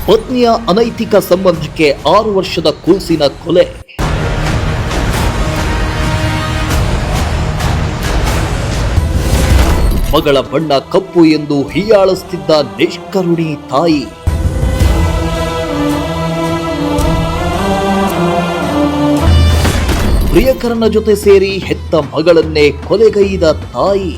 ಪತ್ನಿಯ ಅನೈತಿಕ ಸಂಬಂಧಕ್ಕೆ 6 ವರ್ಷದ ಕೂಸಿನ ಕೊಲೆ. ಮಗಳ ಬಣ್ಣ ಕಪ್ಪು ಎಂದು ಹೀಯಾಳಿಸುತ್ತಿದ್ದ ನಿಷ್ಕರುಣಿ ತಾಯಿ. ಪ್ರಿಯಕರನ ಜೊತೆ ಸೇರಿ ಹೆತ್ತ ಮಗಳನ್ನೇ ಕೊಲೆಗೈದ ತಾಯಿ.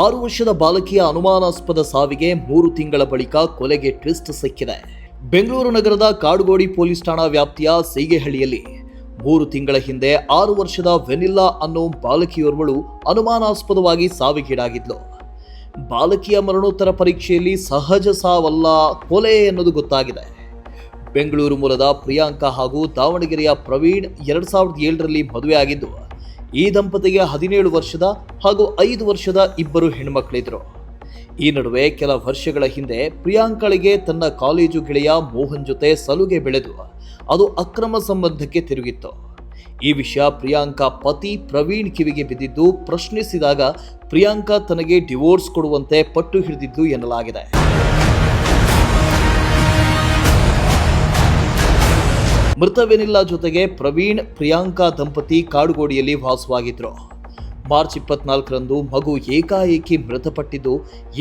ಆರು ವರ್ಷದ ಬಾಲಕಿಯ ಅನುಮಾನಾಸ್ಪದ ಸಾವಿಗೆ 3 ತಿಂಗಳ ಬಳಿಕ ಕೊಲೆಗೆ ಟ್ವಿಸ್ಟ್ ಸಿಕ್ಕಿದೆ. ಬೆಂಗಳೂರು ನಗರದ ಕಾಡುಗೋಡಿ ಪೊಲೀಸ್ ಠಾಣಾ ವ್ಯಾಪ್ತಿಯ ಸೀಗೆಹಳ್ಳಿಯಲ್ಲಿ 3 ತಿಂಗಳ ಹಿಂದೆ 6 ವರ್ಷದ ವೆನಿಲ್ಲಾ ಅನ್ನೋ ಬಾಲಕಿಯೋರ್ವಳು ಅನುಮಾನಾಸ್ಪದವಾಗಿ ಸಾವಿಗೀಡಾಗಿದ್ಲು. ಬಾಲಕಿಯ ಮರಣೋತ್ತರ ಪರೀಕ್ಷೆಯಲ್ಲಿ ಸಹಜ ಸಾವಲ್ಲ, ಕೊಲೆ ಎನ್ನುವುದು ಗೊತ್ತಾಗಿದೆ. ಬೆಂಗಳೂರು ಮೂಲದ ಪ್ರಿಯಾಂಕಾ ಹಾಗೂ ದಾವಣಗೆರೆಯ ಪ್ರವೀಣ್ 2007ರಲ್ಲಿ ಮದುವೆಯಾಗಿದ್ದು, ಈ ದಂಪತಿಗೆ 17 ವರ್ಷದ ಹಾಗೂ 5 ವರ್ಷದ ಇಬ್ಬರು ಹೆಣ್ಮಕ್ಳಿದ್ರು. ಈ ನಡುವೆ ಕೆಲ ವರ್ಷಗಳ ಹಿಂದೆ ಪ್ರಿಯಾಂಕಳಿಗೆ ತನ್ನ ಕಾಲೇಜು ಗೆಳೆಯ ಮೋಹನ್ ಜೊತೆ ಸಲುಗೆ ಬೆಳೆದು ಅದು ಅಕ್ರಮ ಸಂಬಂಧಕ್ಕೆ ತಿರುಗಿತ್ತು. ಈ ವಿಷಯ ಪ್ರಿಯಾಂಕಾ ಪತಿ ಪ್ರವೀಣ್ ಕಿವಿಗೆ ಬಿದ್ದಿದ್ದು, ಪ್ರಶ್ನಿಸಿದಾಗ ಪ್ರಿಯಾಂಕಾ ತನಗೆ ಡಿವೋರ್ಸ್ ಕೊಡುವಂತೆ ಪಟ್ಟು ಹಿಡಿದಿದ್ದು ಎನ್ನಲಾಗಿದೆ. ಮೃತ ವೆನಿಲ್ಲಾ ಜೊತೆಗೆ ಪ್ರವೀಣ್ ಪ್ರಿಯಾಂಕಾ ದಂಪತಿ ಕಾಡುಗೋಡಿಯಲ್ಲಿ ವಾಸವಾಗಿದ್ರು. ಮಾರ್ಚ್ 24ರಂದು ಮಗು ಏಕಾಏಕಿ ಮೃತಪಟ್ಟಿದ್ದು,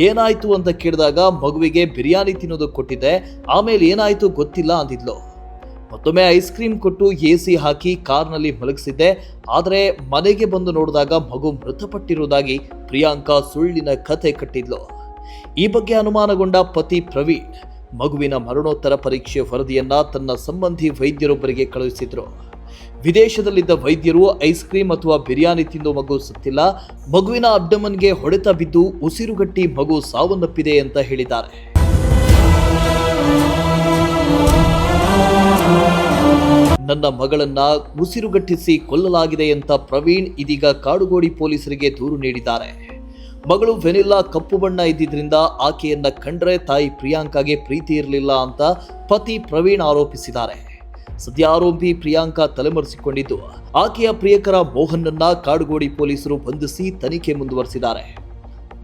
ಏನಾಯ್ತು ಅಂತ ಕೇಳಿದಾಗ ಮಗುವಿಗೆ ಬಿರಿಯಾನಿ ತಿನ್ನೋದಕ್ಕೆ ಕೊಟ್ಟಿದ್ದೆ, ಆಮೇಲೆ ಏನಾಯ್ತು ಗೊತ್ತಿಲ್ಲ ಅಂದಿದ್ಲು. ಮತ್ತೊಮ್ಮೆ ಐಸ್ ಕ್ರೀಮ್ ಕೊಟ್ಟು ಎಸಿ ಹಾಕಿ ಕಾರ್ನಲ್ಲಿ ಮಲಗಿಸಿದ್ದೆ, ಆದರೆ ಮನೆಗೆ ಬಂದು ನೋಡಿದಾಗ ಮಗು ಮೃತಪಟ್ಟಿರುವುದಾಗಿ ಪ್ರಿಯಾಂಕಾ ಸುಳ್ಳಿನ ಕಥೆ ಕಟ್ಟಿದ್ಲು. ಈ ಬಗ್ಗೆ ಅನುಮಾನಗೊಂಡ ಪತಿ ಪ್ರವೀಣ್ ಮಗುವಿನ ಮರಣೋತ್ತರ ಪರೀಕ್ಷೆ ವರದಿಯನ್ನ ತನ್ನ ಸಂಬಂಧಿ ವೈದ್ಯರೊಬ್ಬರಿಗೆ ಕಳುಹಿಸಿದ್ರು. ವಿದೇಶದಲ್ಲಿದ್ದ ವೈದ್ಯರು ಐಸ್ ಕ್ರೀಮ್ ಅಥವಾ ಬಿರಿಯಾನಿ ತಿಂದು ಮಗು ಸತ್ತಿಲ್ಲ, ಮಗುವಿನ ಅಬ್ಡಮನ್ಗೆ ಹೊಡೆತ ಬಿದ್ದು ಉಸಿರುಗಟ್ಟಿ ಮಗು ಸಾವನ್ನಪ್ಪಿದೆ ಅಂತ ಹೇಳಿದ್ದಾರೆ. ನನ್ನ ಮಗಳನ್ನ ಉಸಿರುಗಟ್ಟಿಸಿ ಕೊಲ್ಲಲಾಗಿದೆ ಅಂತ ಪ್ರವೀಣ್ ಇದೀಗ ಕಾಡುಗೋಡಿ ಪೊಲೀಸರಿಗೆ ದೂರು ನೀಡಿದ್ದಾರೆ. ಮಗಳು ವೆನಿಲ್ಲಾ ಕಪ್ಪು ಬಣ್ಣ ಇದ್ದಿದ್ರಿಂದ ಆಕೆಯನ್ನ ಕಂಡ್ರೆ ತಾಯಿ ಪ್ರಿಯಾಂಕಾಗೆ ಪ್ರೀತಿ ಇರಲಿಲ್ಲ ಅಂತ ಪತಿ ಪ್ರವೀಣ್ ಆರೋಪಿಸಿದ್ದಾರೆ. ಸದ್ಯ ಆರೋಪಿ ಪ್ರಿಯಾಂಕಾ ತಲೆಮರೆಸಿಕೊಂಡಿದ್ದು, ಆಕೆಯ ಪ್ರಿಯಕರ ಮೋಹನ್ನನ್ನ ಕಾಡುಗೋಡಿ ಪೊಲೀಸರು ಬಂಧಿಸಿ ತನಿಖೆ ಮುಂದುವರೆಸಿದ್ದಾರೆ.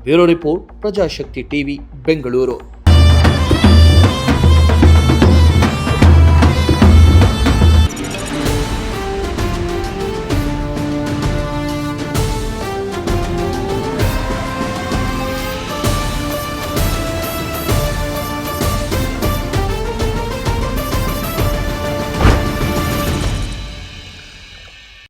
Bureau report, Prajashakti TV, Bengaluru.